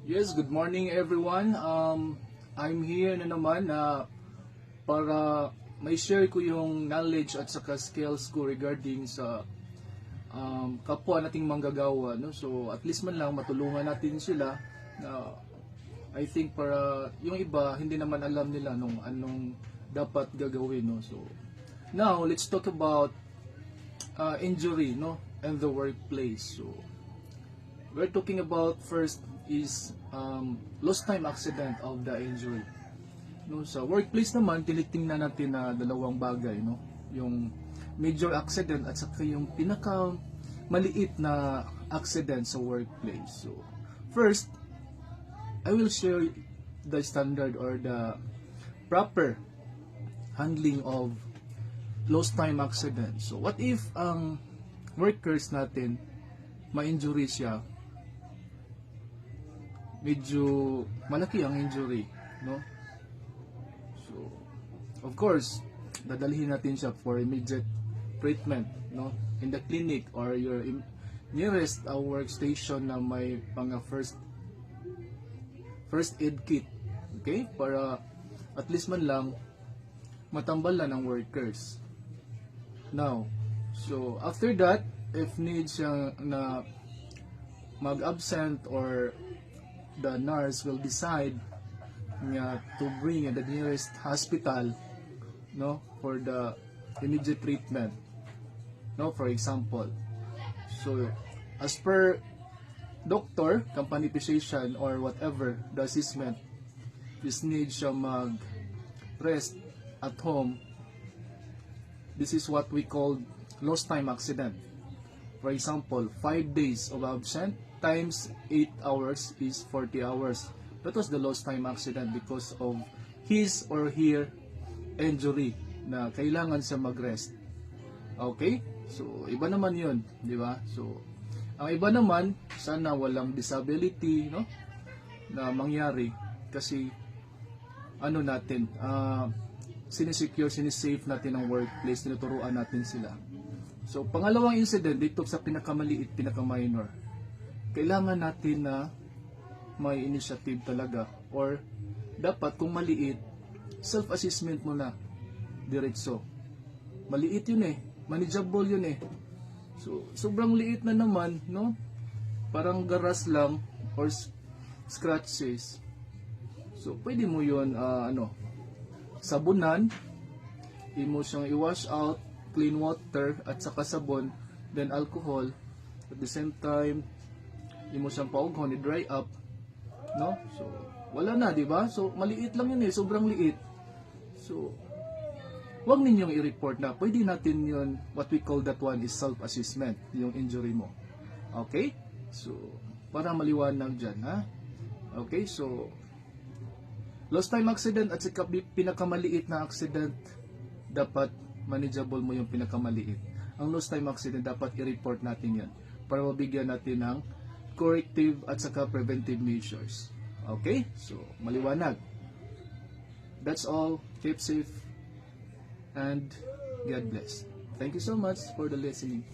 Yes, good morning everyone. I'm here na naman para may share ko yung knowledge at saka skills ko regarding sa kapwa nating manggagawa, no? So at least man lang matulungan natin sila na I think para yung iba hindi naman alam nila nung anong dapat gagawin, no? So now let's talk about injury, no, and the workplace. So we're talking about first is lost time accident of the injury. No, sa workplace naman tinitingnan natin na dalawang bagay, no? Yung major accident at saka yung pinaka maliit na accident sa workplace. So first, I will share the standard or the proper handling of lost time accident. So what if ang workers natin ma-injury siya, medyo malaki ang injury, no? So of course dadalhin natin siya for immediate treatment, no, in the clinic or your nearest workstation na may pang first aid kit, okay, para at least man lang matambalan ng workers. Now, so after that, if need siya na mag-absent or the nurse will decide to bring the nearest hospital, no, for the immediate treatment, no, for example. So as per doctor, company physician or whatever the assessment, this need siya mag rest at home. This is what we call lost time accident. For example, 5 days of absent times 8 hours is 40 hours. That was the lost time accident because of his or her injury na kailangan siya mag-rest. Okay? So, iba naman yun, di ba? So, ang iba naman, sana walang disability, no, na mangyari kasi ano natin, sinisave natin ang workplace, tinuturuan natin sila. So, pangalawang incident dito sa pinakamaliit, pinakaminor, kailangan natin na may initiative talaga, or dapat kung maliit, self-assessment mo na diretso. Maliit yun eh, manageable yun eh. So, sobrang liit na naman, no? Parang garas lang or scratches. So, pwede mo yun, sabunan, mo siyang i-wash out, clean water, at saka sabon, then alcohol. At the same time, mo siyang paughon, i-dry up, no? So, wala na, di ba? So, maliit lang yun eh, sobrang liit. So, wag ninyong i-report na. Pwede natin yun, what we call that one is self-assessment, yung injury mo. Okay? So, para maliwanag dyan, ha? Okay, so, lost time accident at saka pinakamaliit na accident, dapat manageable mo yung pinakamaliit. Ang lost time accident, dapat i-report natin yan para mabigyan natin ng corrective at saka preventive measures. Okay? So, maliwanag. That's all. Keep safe and God bless. Thank you so much for the listening.